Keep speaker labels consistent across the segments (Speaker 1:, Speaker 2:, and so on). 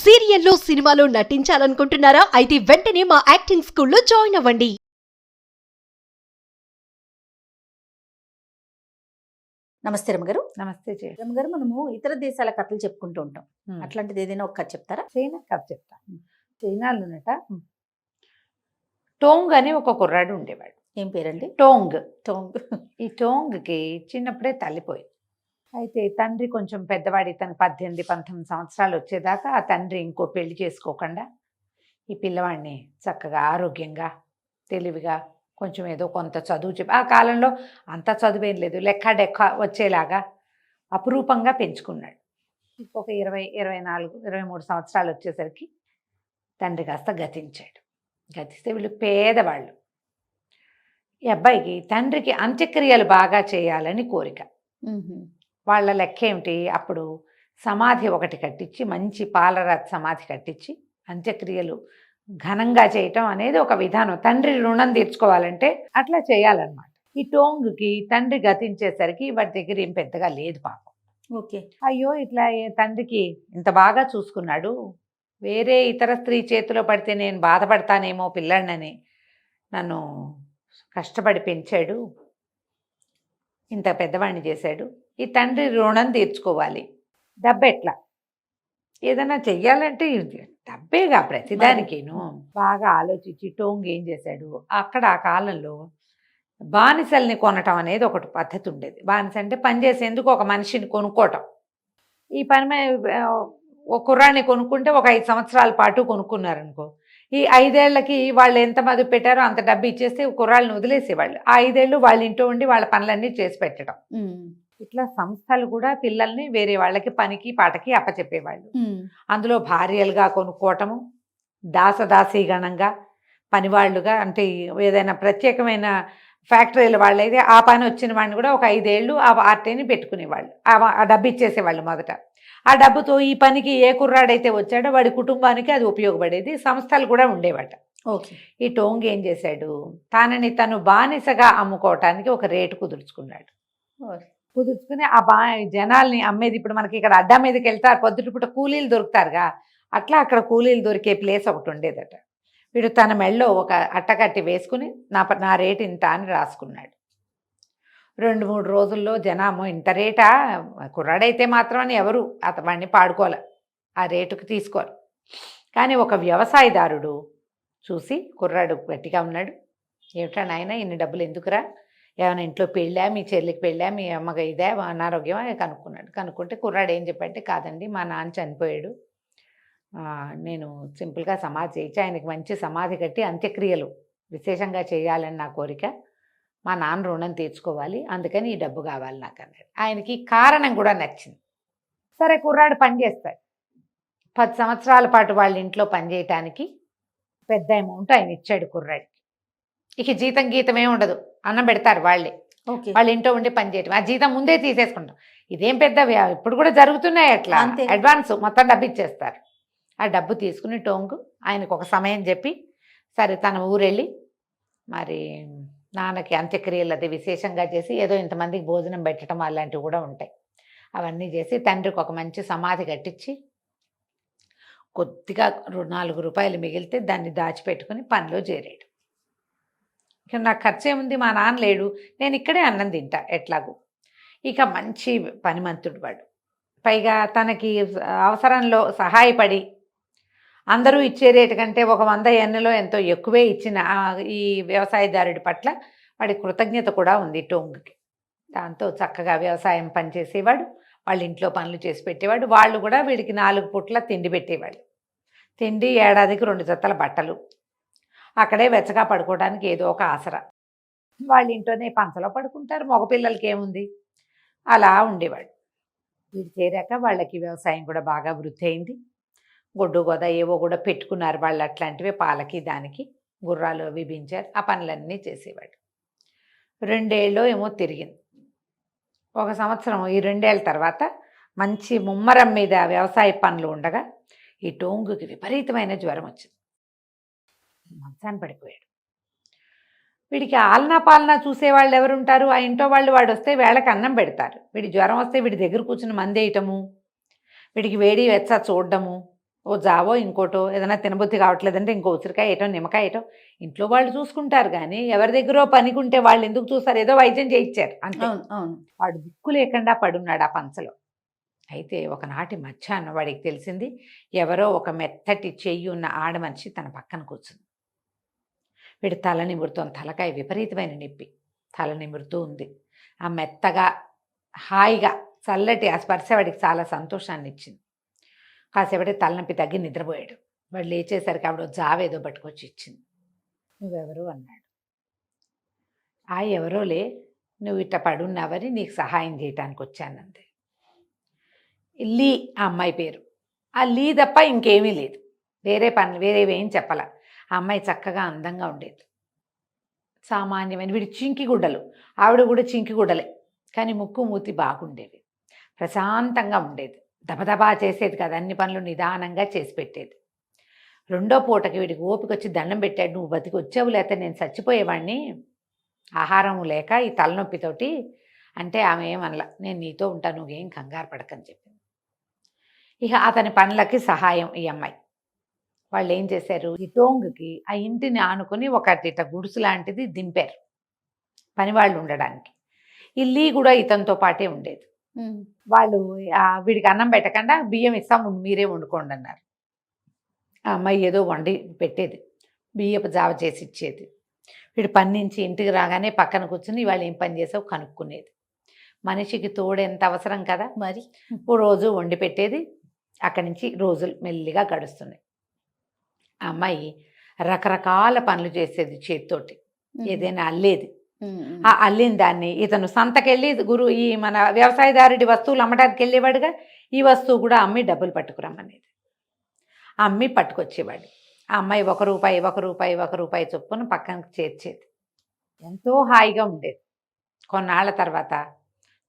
Speaker 1: సీరియల్లో సినిమాలో నటించాలనుకుంటున్నారా? అయితే వెంటనే మా యాక్టింగ్ స్కూల్లో జాయిన్ అవ్వండి.
Speaker 2: నమస్తే రమ్మగారు.
Speaker 3: నమస్తే జయ.
Speaker 2: రమ్మగారు, మనము ఇతర దేశాల కథలు చెప్పుకుంటూ ఉంటాం.
Speaker 3: ఉమ్.
Speaker 2: అట్లాంటిది ఏదైనా ఒక కథ చెప్తారా?
Speaker 3: చైనా కథ చెప్తా. చైనాలోనట టోంగ్ అని ఒక కుర్రాడు ఉండేవాడు.
Speaker 2: ఏం పేరండి?
Speaker 3: టోంగ్.
Speaker 2: టోంగ్.
Speaker 3: ఈ టోంగ్కి చిన్నప్పుడే తల్లిపోయింది. అయితే తండ్రి కొంచెం పెద్దవాడి, తనకు 18-19 సంవత్సరాలు వచ్చేదాకా ఆ తండ్రి ఇంకో పెళ్లి చేసుకోకుండా ఈ పిల్లవాడిని చక్కగా ఆరోగ్యంగా తెలివిగా కొంచెం ఏదో కొంత చదువు చెప్పి, ఆ కాలంలో అంత చదువేం లేదు, లెక్క డెక్క వచ్చేలాగా అపురూపంగా పెంచుకున్నాడు. ఒక 24-23 సంవత్సరాలు వచ్చేసరికి తండ్రి కాస్త గతించాడు. గతిస్తే వీళ్ళు పేదవాళ్ళు. ఈ అబ్బాయికి తండ్రికి అంత్యక్రియలు బాగా చేయాలని కోరిక. వాళ్ళ లెక్క ఏమిటి, అప్పుడు సమాధి ఒకటి కట్టించి, మంచి పాలరాతి సమాధి కట్టించి అంత్యక్రియలు ఘనంగా చేయటం అనేది ఒక విధానం. తండ్రి రుణం తీర్చుకోవాలంటే అట్లా చేయాలన్నమాట. ఈ టోంగ్కి తండ్రి గతించేసరికి వాడి దగ్గర ఏం పెద్దగా లేదు పాపం.
Speaker 2: ఓకే.
Speaker 3: అయ్యో ఇట్లా తండ్రికి ఇంత బాగా చూసుకున్నాడు, వేరే ఇతర స్త్రీ చేతిలో పడితే నేను బాధపడతానేమో పిల్లాడినని నన్ను కష్టపడి పెంచాడు, ఇంత పెద్దవాడిని చేశాడు, ఈ తండ్రి రుణం తీర్చుకోవాలి. డబ్బు ఎట్లా ఏదైనా చెయ్యాలంటే డబ్బేగా ప్రతిదానికిను. బాగా ఆలోచించి టోంగ్ ఏం చేశాడు, అక్కడ ఆ కాలంలో బానిసల్ని కొనటం అనేది ఒకటి పద్ధతి ఉండేది. బానిస అంటే పనిచేసేందుకు ఒక మనిషిని కొనుక్కోవటం. ఈ పని ఒక కుర్రాన్ని కొనుక్కుంటే ఒక 5 సంవత్సరాల పాటు కొనుక్కున్నారనుకో, ఈ 5 ఏళ్లకి వాళ్ళు ఎంత మదుపు పెట్టారో అంత డబ్బు ఇచ్చేస్తే కుర్రాళ్ళని వదిలేసేవాళ్ళు. ఆ 5 ఏళ్ళు వాళ్ళ ఇంట్లో ఉండి వాళ్ళ పనులన్నీ చేసి పెట్టడం. ఇట్లా సంస్థలు కూడా పిల్లల్ని వేరే వాళ్ళకి పనికి పాటకి అప్పచెప్పేవాళ్ళు. అందులో భార్యలుగా కొనుక్కోవటము, దాసదాసీగణంగా పనివాళ్ళుగా, అంటే ఏదైనా ప్రత్యేకమైన ఫ్యాక్టరీల వాళ్ళైతే ఆ పని వచ్చిన వాడిని కూడా ఒక 5 ఏళ్ళు ఆ పార్టీని పెట్టుకునేవాళ్ళు. ఆ డబ్బు ఇచ్చేసేవాళ్ళు మొదట. ఆ డబ్బుతో ఈ పనికి ఏ కుర్రాడైతే వచ్చాడో వాడి కుటుంబానికి అది ఉపయోగపడేది. సంస్థలు కూడా ఉండేవాట.
Speaker 2: ఓకే.
Speaker 3: ఈ టోంగ్ ఏం చేశాడు, తనని తను బానిసగా అమ్ముకోవటానికి ఒక రేటు కుదుర్చుకున్నాడు. కుదుర్చుకుని ఆ జనాల్ని అమ్మేది. ఇప్పుడు మనకి ఇక్కడ అడ్డా మీదకి వెళ్తారు, పొద్దుటిపూట కూలీలు దొరుకుతారుగా, అట్లా అక్కడ కూలీలు దొరికే ప్లేస్ ఒకటి ఉండేదట. వీడు తన మెళ్ళో ఒక అట్టకట్టి వేసుకుని నా రేటు ఇంత అని రాసుకున్నాడు. 2-3 రోజుల్లో జనాము ఇంత రేటా, కుర్రాడైతే మాత్రం అని ఎవరు వాడిని పాడుకోవాలి, ఆ రేటుకి తీసుకోరు. కానీ ఒక వ్యవసాయదారుడు చూసి, కుర్రాడు గట్టిగా ఉన్నాడు, ఏమిటా నాయన ఇన్ని డబ్బులు ఎందుకురా, ఏమైనా ఇంట్లో పెళ్ళా, మీ చెల్లికి పెళ్ళా, మీ అమ్మగా ఇదే అనారోగ్యమా కనుక్కున్నాడు. కనుక్కుంటే కుర్రాడు ఏం చెప్పంటే, కాదండి మా నాన్న చనిపోయాడు, నేను సింపుల్గా సమాధి చేయించి ఆయనకి మంచి సమాధి కట్టి అంత్యక్రియలు విశేషంగా చేయాలని నా కోరిక, మా నాన్న రుణం తీర్చుకోవాలి, అందుకని ఈ డబ్బు కావాలి నాకు అన్నాడు. ఆయనకి కారణం కూడా నచ్చింది. సరే కుర్రాడు పని చేస్తాడు. 10 సంవత్సరాల పాటు వాళ్ళ ఇంట్లో పనిచేయటానికి పెద్ద అమౌంట్ ఆయన ఇచ్చాడు కుర్రాడికి. ఇక జీతం గీతమే ఉండదు, అన్నం పెడతారు వాళ్ళే.
Speaker 2: ఓకే.
Speaker 3: వాళ్ళ ఇంట్లో ఉండి పనిచేయటం, ఆ జీతం ముందే తీసేసుకుంటాం. ఇదేం పెద్ద ఇప్పుడు కూడా జరుగుతున్నాయి అట్లా.
Speaker 2: అంతే.
Speaker 3: అడ్వాన్స్ మొత్తం డబ్బు ఇచ్చేస్తారు. ఆ డబ్బు తీసుకుని టోంగు ఆయనకు ఒక సమయం చెప్పి, సరే తన ఊరెళ్ళి మరి నాన్నకి అంత్యక్రియలు అది విశేషంగా చేసి, ఏదో ఇంతమందికి భోజనం పెట్టడం అలాంటివి కూడా ఉంటాయి, అవన్నీ చేసి తండ్రికి ఒక మంచి సమాధి కట్టించి, కొద్దిగా 4 రూపాయలు మిగిలితే దాన్ని దాచిపెట్టుకుని పనిలో చేరాడు. ఇక నాకు ఖర్చు ఏముంది, మా నాన్న లేడు, నేను ఇక్కడే అన్నం తింటా ఎట్లాగూ. ఇక మంచి పనిమంతుడు వాడు, పైగా తనకి అవసరంలో సహాయపడి అందరూ ఇచ్చే రేటు కంటే ఒక 100 ఎన్నెలో ఎంతో ఎక్కువే ఇచ్చిన ఈ వ్యవసాయదారుడి పట్ల వాడి కృతజ్ఞత కూడా ఉంది టోంగ్కి. దాంతో చక్కగా వ్యవసాయం పనిచేసేవాడు, వాళ్ళ ఇంట్లో పనులు చేసి పెట్టేవాడు. వాళ్ళు కూడా వీడికి 4 పూట్ల తిండి పెట్టేవాళ్ళు. తిండి, ఏడాదికి 2 జతల బట్టలు, అక్కడే వెచ్చగా పడుకోవడానికి ఏదో ఒక ఆసరా. వాళ్ళ ఇంట్లోనే పంచలో పడుకుంటారు, మగపిల్లలకి ఏముంది, అలా ఉండేవాడు. వీడు చేరాక వాళ్ళకి వ్యవసాయం కూడా బాగా వృద్ధి అయింది. గొడ్డు గోద ఏవో కూడా పెట్టుకున్నారు వాళ్ళు, అట్లాంటివే పాలకి దానికి గుర్రాలు అవి పెంచారు, ఆ పనులన్నీ చేసేవాడు. 2 ఏళ్ళు ఏమో తిరిగింది. 1 సంవత్సరం, ఈ 2 ఏళ్ళ తర్వాత మంచి ముమ్మరం మీద వ్యవసాయ పనులు ఉండగా ఈ టోంగుకి విపరీతమైన జ్వరం వచ్చింది. మంచాన్ని పడిపోయాడు. వీడికి ఆలనా పాలనా చూసేవాళ్ళు ఎవరుంటారు, ఆ ఇంట్లో వాళ్ళు. వాడు వస్తే వేళకి అన్నం పెడతారు, వీడి జ్వరం వస్తే వీడి దగ్గర కూర్చుని మందేయటము, వీడికి వేడి వెచ్చ చూడడము, ఓ జావో ఇంకోటో ఏదైనా తినబుద్ధి కావట్లేదంటే ఇంకో ఉసిరికాయ ఏటో నిమ్మకాయ ఏటో ఇంట్లో వాళ్ళు చూసుకుంటారు కానీ ఎవరి దగ్గర పనికుంటే వాళ్ళు ఎందుకు చూస్తారు, ఏదో వైద్యం చేయించారు అంతే.
Speaker 2: అవును అవును.
Speaker 3: వాడు దిక్కు లేకుండా పడున్నాడు ఆ పంచలో. అయితే ఒకనాటి మధ్యాహ్నం వాడికి తెలిసింది ఎవరో ఒక మెత్తటి చెయ్యి ఉన్న ఆడమనిషి తన పక్కన కూర్చుంది. వీడు తల నిమురుతోంది, తలకాయ విపరీతమైన నొప్పి, తల నిమురుతూ ఉంది. ఆ మెత్తగా హాయిగా చల్లటి ఆ స్పర్శ వాడికి చాలా సంతోషాన్ని ఇచ్చింది. కాసేపటి తలనొప్పి తగ్గి నిద్రపోయాడు. వాడు లేచేసరికి ఆవిడ జావేదో పట్టుకొచ్చి ఇచ్చింది. నువ్వెవరు అన్నాడు. ఎవరోలే, నువ్వు ఇట్ట పడున్నావని నీకు సహాయం చేయటానికి వచ్చానంతే. లీ ఆ అమ్మాయి పేరు. ఆ లీ తప్ప ఇంకేమీ లేదు, వేరే పనులు వేరేవేం చెప్పాల. ఆ అమ్మాయి చక్కగా అందంగా ఉండేది, సామాన్యమైన వీడి చింకి గుడ్డలు, ఆవిడ కూడా చింకి గుడ్డలే, కానీ ముక్కు మూతి బాగుండేవి, ప్రశాంతంగా ఉండేది, దబదబా చేసేది కదా, అన్ని పనులు నిదానంగా చేసి పెట్టేది. రెండో పూటకి వీడికి ఓపిక వచ్చి దండం పెట్టాడు. నువ్వు బతికి వచ్చావు, లేకపోతే నేను చచ్చిపోయేవాడిని ఆహారం లేక ఈ తలనొప్పితోటి అంటే ఆమె ఏమనలా, నేను నీతో ఉంటాను, నువ్వేం కంగారు పడకని చెప్పింది. ఇక అతని పనులకి సహాయం ఈ అమ్మాయి. వాళ్ళు ఏం చేశారు, ఈ టోంగుకి ఆ ఇంటిని ఆనుకొని ఒకటి ఇట గుడుసు లాంటిది దింపారు పనివాళ్ళు ఉండడానికి. ఇల్లీ కూడా ఇతనితో పాటే ఉండేది. వాళ్ళు వీడికి అన్నం పెట్టకుండా బియ్యం ఇస్తాం మీరే వండుకోండి అన్నారు. ఆ అమ్మాయి ఏదో వండి పెట్టేది, బియ్యపు జావ చేసి ఇచ్చేది. వీడు పని నుంచి ఇంటికి రాగానే పక్కన కూర్చుని వాళ్ళు ఏం పని చేసావు కనుక్కునేది. మనిషికి తోడు ఎంత అవసరం కదా మరి. ఓ రోజు వండి పెట్టేది. అక్కడి నుంచి రోజులు మెల్లిగా గడుస్తున్నాయి. ఆ అమ్మాయి రకరకాల పనులు చేసేది చేతితోటి, ఏదైనా అల్లేది. ఆ అల్లిన దాన్ని ఇతను సంతకెళ్ళి ఈ మన వ్యవసాయదారుడి వస్తువులు అమ్మడానికి వెళ్ళేవాడుగా, ఈ వస్తువు కూడా అమ్మి డబ్బులు పట్టుకురమ్మనేది. అమ్మి పట్టుకొచ్చేవాడు. ఆ అమ్మాయి ఒక రూపాయి చొప్పున పక్కనకి చేర్చేది. ఎంతో హాయిగా ఉండేది. కొన్నాళ్ళ తర్వాత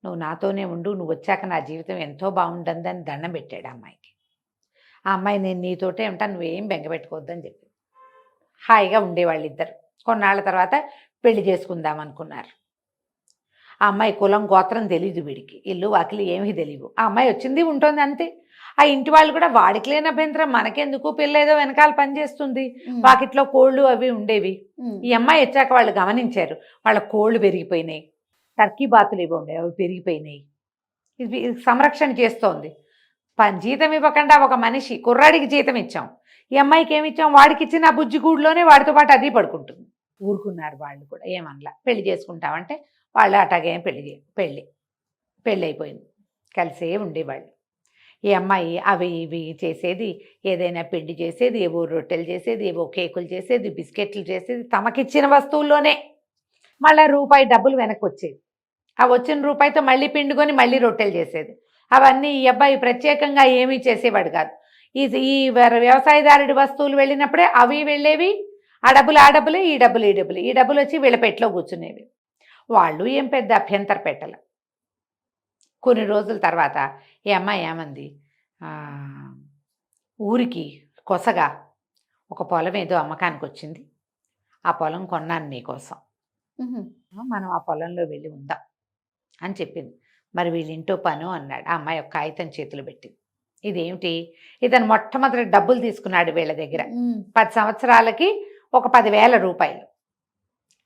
Speaker 3: నువ్వు నాతోనే ఉండు, నువ్వు వచ్చాక నా జీవితం ఎంతో బాగుంటుందని దండం పెట్టాడు ఆ అమ్మాయికి. ఆ అమ్మాయి నేను నీతోటే ఉంటాను, నువ్వేం బెంగపెట్టుకోవద్దని చెప్పింది. హాయిగా ఉండేవాళ్ళు ఇద్దరు. కొన్నాళ్ళ తర్వాత పెళ్లి చేసుకుందాం అనుకున్నారు. ఆ అమ్మాయి కులం గోత్రం తెలీదు వీడికి, ఇల్లు వాకిలి ఏమీ తెలియవు. ఆ అమ్మాయి వచ్చింది ఉంటుంది అంతే. ఆ ఇంటి వాళ్ళు కూడా వాడికి లేని అభ్యంతరం, మనకెందుకు, పిల్ల ఏదో వెనకాల పనిచేస్తుంది, వాకిట్లో కోళ్ళు అవి ఉండేవి. ఈ అమ్మాయి వచ్చాక వాళ్ళు గమనించారు, వాళ్ళ కోళ్ళు పెరిగిపోయినాయి, టర్కీ బాతులు ఇవి ఉండేవి అవి పెరిగిపోయినాయి. ఇది సంరక్షణ చేస్తోంది. జీతం ఇవ్వకుండా ఒక మనిషి కుర్రాడికి జీతం ఇచ్చాం, ఈ అమ్మాయికి ఏమి ఇచ్చాం, వాడికి ఇచ్చిన ఆ బుజ్జిగూడులోనే వాడితో పాటు అది పడుకుంటుంది. ఊరుకున్నారు వాళ్ళు కూడా, ఏమనలా. పెళ్లి చేసుకుంటామంటే వాళ్ళు అటాగే పెళ్ళి అయిపోయింది. కలిసే ఉండేవాళ్ళు. ఈ అమ్మాయి అవి ఇవి చేసేది, ఏదైనా పిండి చేసేది, ఏవో రొట్టెలు చేసేది, ఏవో కేకులు చేసేది, బిస్కెట్లు చేసేది, తమకిచ్చిన వస్తువుల్లోనే. మళ్ళీ రూపాయి డబ్బులు వెనక్కి వచ్చేది. ఆ వచ్చిన రూపాయితో మళ్ళీ పిండుకొని మళ్ళీ రొట్టెలు చేసేది. అవన్నీ ఈ అబ్బాయి ప్రత్యేకంగా ఏమీ చేసేవాడు కాదు. ఈ వ్యవసాయదారుడి వస్తువులు వెళ్ళినప్పుడే అవి వెళ్ళేవి, ఆ డబ్బులే, ఈ డబ్బులు వచ్చి వీళ్ళ పెట్లో కూర్చునేవి. వాళ్ళు ఏం పెద్ద అభ్యంతర పెట్టలే. కొన్ని రోజుల తర్వాత ఈ అమ్మాయి ఏమంది, ఊరికి కొసగా ఒక పొలం ఏదో అమ్మకానికి వచ్చింది, ఆ పొలం కొన్నాను నీకోసం, మనం ఆ పొలంలో వెళ్ళి ఉందాం అని చెప్పింది. మరి వీళ్ళింటో పను అన్నాడు. ఆ అమ్మాయి ఒక కాగితం చేతులు పెట్టింది. ఇదేమిటి, ఇతను మొట్టమొదటి డబ్బులు తీసుకున్నాడు వీళ్ళ దగ్గర 10 సంవత్సరాలకి ఒక 10,000 రూపాయలు.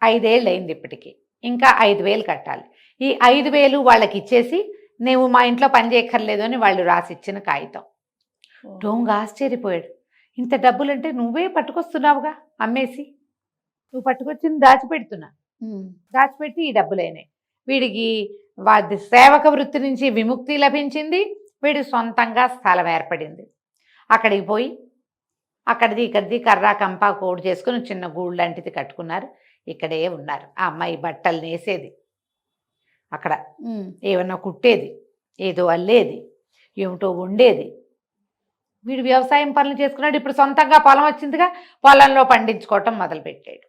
Speaker 3: 5 ఏళ్ళు అయింది ఇప్పటికి, ఇంకా 5,000 కట్టాలి. ఈ 5,000 వాళ్ళకి ఇచ్చేసి నువ్వు మా ఇంట్లో పని చేయక్కర్లేదు అని వాళ్ళు రాసిచ్చిన కాగితం. డోంగ్ ఆశ్చర్యపోయాడు. ఇంత డబ్బులంటే నువ్వే పట్టుకొస్తున్నావుగా అమ్మేసి, నువ్వు పట్టుకొచ్చింది దాచిపెట్టి ఈ డబ్బులైనాయి. వీడికి సేవక వృత్తి నుంచి విముక్తి లభించింది, వీడి సొంతంగా స్థలం ఏర్పడింది. అక్కడికి పోయి అక్కడిది ఇక్కడిది కర్రా కంపా కోడి చేసుకుని చిన్న గూడు లాంటిది కట్టుకున్నారు. ఇక్కడే ఉన్నారు. ఆ అమ్మాయి బట్టలు నేసేది, అక్కడ ఏమన్నా కుట్టేది, ఏదో అల్లేది, ఏమిటో వండేది. వీడు వ్యవసాయం పనులు చేసుకున్నాడు. ఇప్పుడు సొంతంగా పొలం వచ్చిందిగా, పొలంలో పండించుకోవటం మొదలుపెట్టాడు.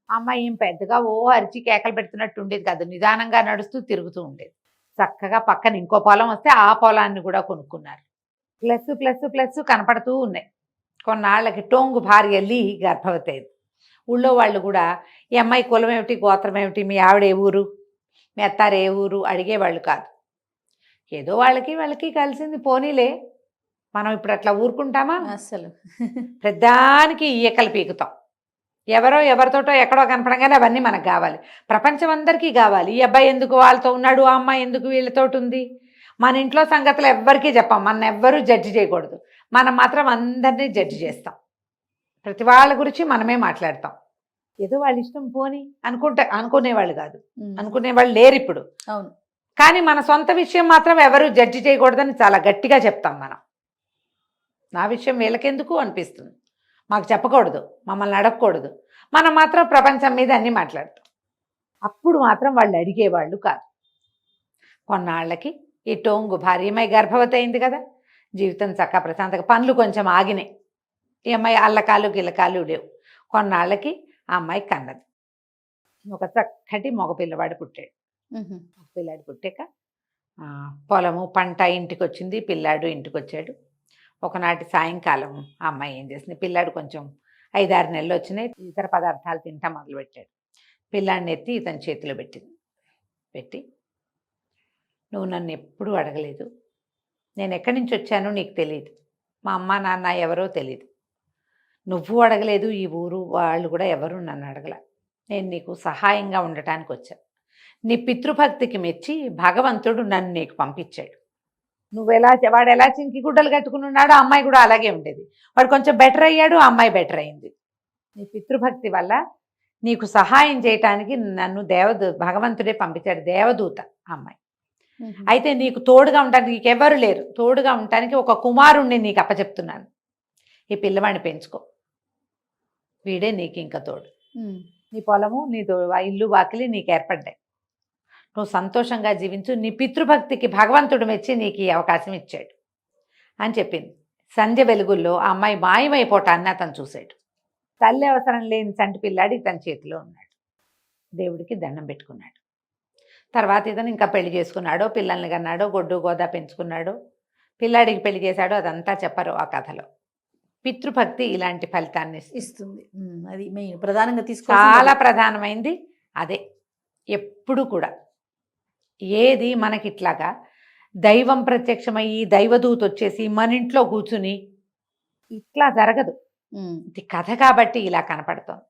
Speaker 3: అమ్మాయి ఏం పెద్దగా అరిచి కేకలు పెడుతున్నట్టు ఉండేది కాదు, నిదానంగా నడుస్తూ తిరుగుతూ ఉండేది. చక్కగా పక్కన ఇంకో పొలం వస్తే ఆ పొలాన్ని కూడా కొనుక్కున్నారు. ప్లస్ ప్లస్ ప్లస్ కనపడుతూ ఉన్నాయి. కొన్నాళ్ళకి టోంగు భార్య లీ గర్భవతి అయింది. ఊళ్ళో వాళ్ళు కూడా ఈ అమ్మాయి కులం ఏమిటి, గోత్రం ఏమిటి, మీ ఆవిడ ఏ ఊరు, మీ అత్తారు ఏ ఊరు అడిగేవాళ్ళు కాదు. ఏదో వాళ్ళకి కలిసింది పోనీలే మనం ఇప్పుడు అట్లా ఊరుకుంటామా?
Speaker 2: అసలు
Speaker 3: ప్రధానికి ఈయకలు పీకుతాం. ఎవరితోటో ఎక్కడో కనపడంగానే అవన్నీ మనకు కావాలి. ప్రపంచం అందరికీ కావాలి. ఈ అబ్బాయి ఎందుకు వాళ్ళతో ఉన్నాడు, ఆ అమ్మాయి ఎందుకు వీళ్ళతోటి ఉంది. మన ఇంట్లో సంగతులు ఎవ్వరికీ చెప్పాం. మన ఎవ్వరూ జడ్జి చేయకూడదు. మనం మాత్రం అందరినీ జడ్జి చేస్తాం. ప్రతి వాళ్ళ గురించి మనమే మాట్లాడతాం. ఏదో వాళ్ళ ఇష్టం పోని అనుకునేవాళ్ళు కాదు, అనుకునేవాళ్ళు లేరు ఇప్పుడు.
Speaker 2: అవును.
Speaker 3: కానీ మన సొంత విషయం మాత్రం ఎవరు జడ్జి చేయకూడదని చాలా గట్టిగా చెప్తాం మనం. నా విషయం వీళ్ళకెందుకు అనిపిస్తుంది, మాకు చెప్పకూడదు, మమ్మల్ని అడగకూడదు. మనం మాత్రం ప్రపంచం మీద అన్నీ మాట్లాడతాం. అప్పుడు మాత్రం వాళ్ళు అడిగేవాళ్ళు కాదు. కొన్నాళ్ళకి ఈ టోంగు భార్యమై గర్భవతి అయింది కదా, జీవితం చక్క ప్రశాంతంగా, పనులు కొంచెం ఆగినాయి. ఈ అమ్మాయి అల్లకాలు గిల్లకాలు లేవు. కొన్నాళ్ళకి ఆ అమ్మాయి కన్నది. ఒక చక్కటి మగ పిల్లవాడు పుట్టాడు. పిల్లాడు పుట్టాక పొలము పంట ఇంటికి వచ్చింది, పిల్లాడు ఇంటికి వచ్చాడు. ఒకనాటి సాయంకాలం ఆ అమ్మాయి ఏం చేసింది, పిల్లాడు కొంచెం 5-6 నెలలు వచ్చినాయి, ఇతర పదార్థాలు తింటా మొదలుపెట్టాడు. పిల్లాడిని ఎత్తి ఇతని చేతిలో పెట్టి, నువ్వు నన్ను ఎప్పుడూ అడగలేదు, నేను ఎక్కడి నుంచి వచ్చానో నీకు తెలియదు, మా అమ్మ నాన్న ఎవరో తెలియదు, నువ్వు అడగలేదు, ఈ ఊరు వాళ్ళు కూడా ఎవరు నన్ను అడగల. నేను నీకు సహాయంగా ఉండటానికి వచ్చాను. నీ పితృభక్తికి మెచ్చి భగవంతుడు నన్ను నీకు పంపించాడు. వాడు ఎలా చింకి గుడ్డలు కట్టుకుని ఉన్నాడో ఆ అమ్మాయి కూడా అలాగే ఉండేది. వాడు కొంచెం బెటర్ అయ్యాడు, ఆ అమ్మాయి బెటర్ అయింది. నీ పితృభక్తి వల్ల నీకు సహాయం చేయటానికి నన్ను భగవంతుడే పంపించాడు, దేవదూత ఆ అమ్మాయి. అయితే నీకు తోడుగా ఉండడానికి నీకు ఎవరు లేరు, తోడుగా ఉండటానికి ఒక కుమారుణ్ణి నీకు అప్పచెప్తున్నాను. ఈ పిల్లవాడిని పెంచుకో, వీడే నీకు ఇంకా తోడు. నీ పొలము, నీ ఇల్లు వాకిలి నీకు ఏర్పడ్డాయి, నువ్వు సంతోషంగా జీవించు, నీ పితృభక్తికి భగవంతుడు మెచ్చి నీకు ఈ అవకాశం ఇచ్చాడు అని చెప్పింది. సంధ్య వెలుగుల్లో ఆ అమ్మాయి మాయమైపోవటాన్ని అతను చూశాడు. తల్లి అవసరం లేని చంటి పిల్లాడి తన చేతిలో ఉన్నాడు. దేవుడికి దండం పెట్టుకున్నాడు. తర్వాత ఇతను ఇంకా పెళ్లి చేసుకున్నాడో, పిల్లల్ని కన్నాడో, గొడ్డు గోదా పెంచుకున్నాడో, పిల్లాడికి పెళ్లి చేశాడో, అదంతా చెప్పరు ఆ కథలో. పితృభక్తి ఇలాంటి ఫలితాన్ని
Speaker 2: ఇస్తుంది. అది మెయిన్ ప్రధానంగా
Speaker 3: చాలా ప్రధానమైంది అదే. ఎప్పుడు కూడా ఏది మనకి ఇట్లాగా దైవం ప్రత్యక్షమయ్యి దైవదూత వచ్చేసి మన ఇంట్లో కూర్చుని ఇట్లా జరగదు. ఇది కథ కాబట్టి ఇలా కనపడుతుంది.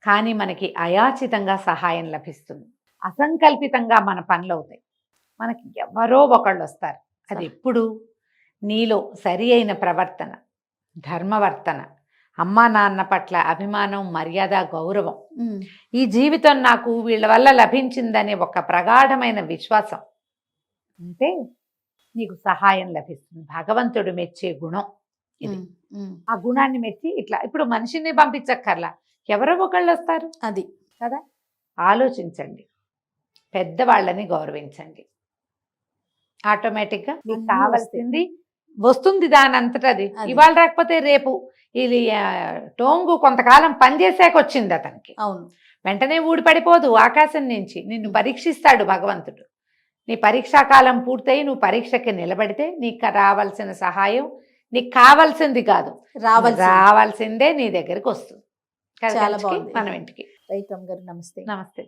Speaker 3: కానీ మనకి అయాచితంగా సహాయం లభిస్తుంది. అసంకల్పితంగా మన పనులు అవుతాయి. మనకి ఎవరో ఒకళ్ళు వస్తారు. అది ఎప్పుడు నీలో సరి అయిన ప్రవర్తన, ధర్మవర్తన, అమ్మా నాన్న పట్ల అభిమానం, మర్యాద, గౌరవం, ఈ జీవితం నాకు వీళ్ళ వల్ల లభించిందనే ఒక ప్రగాఢమైన విశ్వాసం అంటే నీకు సహాయం లభిస్తుంది. భగవంతుడు మెచ్చే గుణం ఇది. ఆ గుణాన్ని మెచ్చి ఇట్లా ఇప్పుడు మనిషిని పంపించక్కర్లా, ఎవరో ఒకళ్ళు వస్తారు.
Speaker 2: అది
Speaker 3: కదా, ఆలోచించండి, పెద్దవాళ్ళని గౌరవించండి, ఆటోమేటిక్గా మీకు కావాల్సింది వస్తుంది దాని అంతటా. అది ఇవాళ రాకపోతే రేపు. ఇది టోంగు కొంతకాలం పనిచేసాక వచ్చింది అతనికి.
Speaker 2: అవును,
Speaker 3: వెంటనే ఊడిపడిపోదు. ఆకాశం నుంచి నిన్ను పరీక్షిస్తాడు భగవంతుడు. నీ పరీక్షాకాలం పూర్తయి నువ్వు పరీక్షకి నిలబడితే నీకు రావాల్సిన సహాయం, నీకు కావాల్సింది కాదు, రావాల్సిందే నీ దగ్గరికి వస్తుంది.
Speaker 2: చాలా బాగుంది.
Speaker 3: మనం ఇంటికి.
Speaker 2: రైట్ గారు, నమస్తే.
Speaker 3: నమస్తే.